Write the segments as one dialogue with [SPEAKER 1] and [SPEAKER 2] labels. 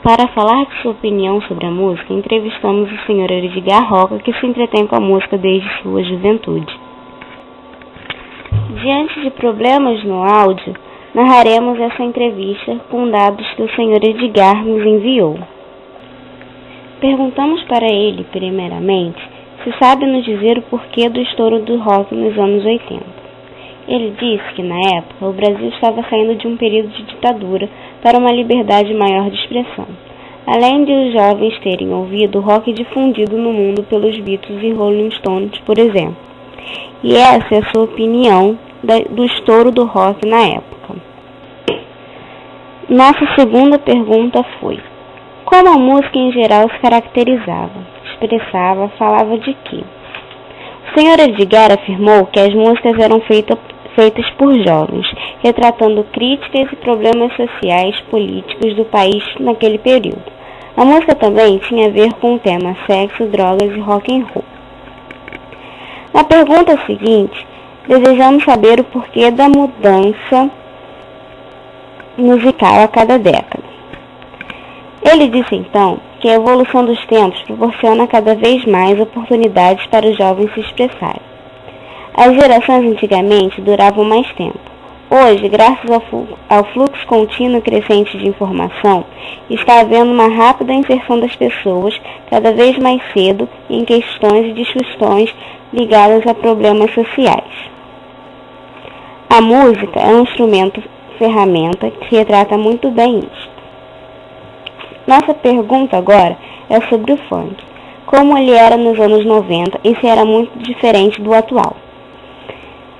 [SPEAKER 1] Para falar de sua opinião sobre a música, entrevistamos o Sr. Edgar Roca, que se entretém com a música desde sua juventude. Diante de problemas no áudio, narraremos essa entrevista com dados que o Sr. Edgar nos enviou. Perguntamos para ele, primeiramente, se sabe nos dizer o porquê do estouro do rock nos anos 80. Ele disse que, na época, o Brasil estava saindo de um período de ditadura para uma liberdade maior de expressão, além de os jovens terem ouvido rock difundido no mundo pelos Beatles e Rolling Stones, por exemplo. E essa é a sua opinião do estouro do rock na época. Nossa segunda pergunta foi: como a música em geral se caracterizava, expressava, falava de quê? O Sr. Edgar afirmou que as músicas eram feitas por jovens, retratando críticas e problemas sociais, políticos do país naquele período. A música também tinha a ver com o tema sexo, drogas e rock and roll. Na pergunta seguinte, desejamos saber o porquê da mudança musical a cada década. Ele disse então que a evolução dos tempos proporciona cada vez mais oportunidades para os jovens se expressarem. As gerações antigamente duravam mais tempo. Hoje, graças ao fluxo contínuo e crescente de informação, está havendo uma rápida inserção das pessoas cada vez mais cedo em questões e discussões ligadas a problemas sociais. A música é um instrumento, ferramenta que retrata muito bem isso. Nossa pergunta agora é sobre o funk, como ele era nos anos 90 e se era muito diferente do atual.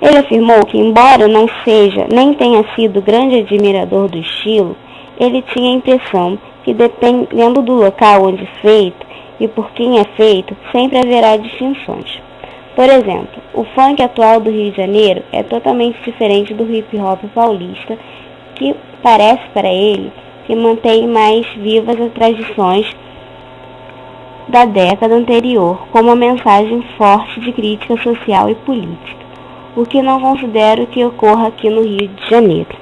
[SPEAKER 1] Ele afirmou que, embora não seja nem tenha sido grande admirador do estilo, ele tinha a impressão que, dependendo do local onde é feito e por quem é feito, sempre haverá distinções. Por exemplo, o funk atual do Rio de Janeiro é totalmente diferente do hip-hop paulista, que parece para ele que mantém mais vivas as tradições da década anterior, com uma mensagem forte de crítica social e política, o que não considero que ocorra aqui no Rio de Janeiro.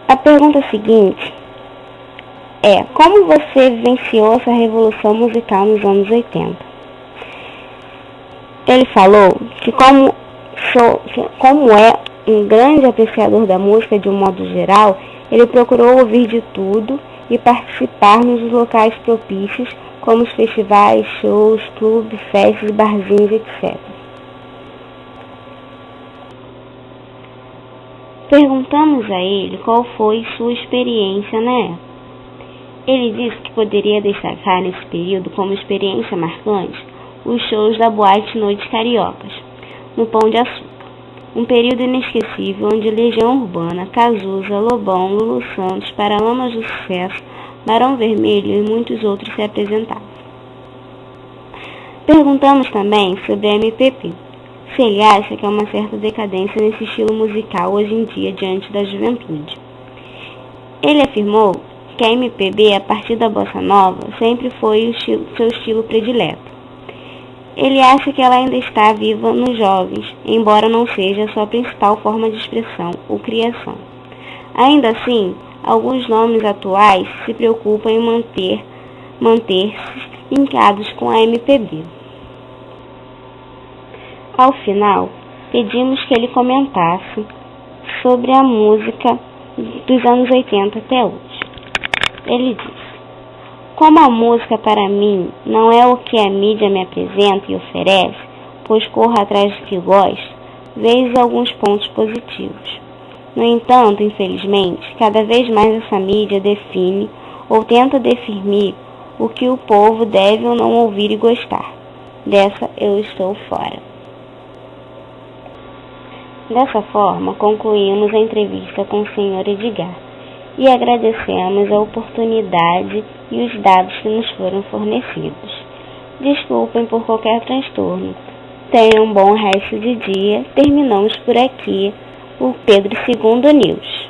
[SPEAKER 1] A pergunta seguinte é: como você vivenciou essa revolução musical nos anos 80? Ele falou que como é um grande apreciador da música de um modo geral, ele procurou ouvir de tudo e participar nos locais propícios, como os festivais, shows, clubes, festas, barzinhos, etc. Perguntamos a ele qual foi sua experiência na época. Ele disse que poderia destacar nesse período como experiência marcante os shows da Boate Noites Cariocas, no Pão de Açúcar. Um período inesquecível onde Legião Urbana, Cazuza, Lobão, Lulu Santos, Paralamas do Sucesso, Barão Vermelho e muitos outros se apresentavam. Perguntamos também sobre a MPB, se ele acha que há uma certa decadência nesse estilo musical hoje em dia diante da juventude. Ele afirmou que a MPB, a partir da bossa nova, sempre foi seu estilo predileto. Ele acha que ela ainda está viva nos jovens, embora não seja sua principal forma de expressão ou criação. Ainda assim, alguns nomes atuais se preocupam em manter-se linkados com a MPB. Ao final, pedimos que ele comentasse sobre a música dos anos 80 até hoje. Ele disse: como a música para mim não é o que a mídia me apresenta e oferece, pois corro atrás do que gosto, vejo alguns pontos positivos. No entanto, infelizmente, cada vez mais essa mídia define ou tenta definir o que o povo deve ou não ouvir e gostar. Dessa eu estou fora. Dessa forma, concluímos a entrevista com o Sr. Edgar e agradecemos a oportunidade e os dados que nos foram fornecidos. Desculpem por qualquer transtorno. Tenham um bom resto de dia. Terminamos por aqui o Pedro II News.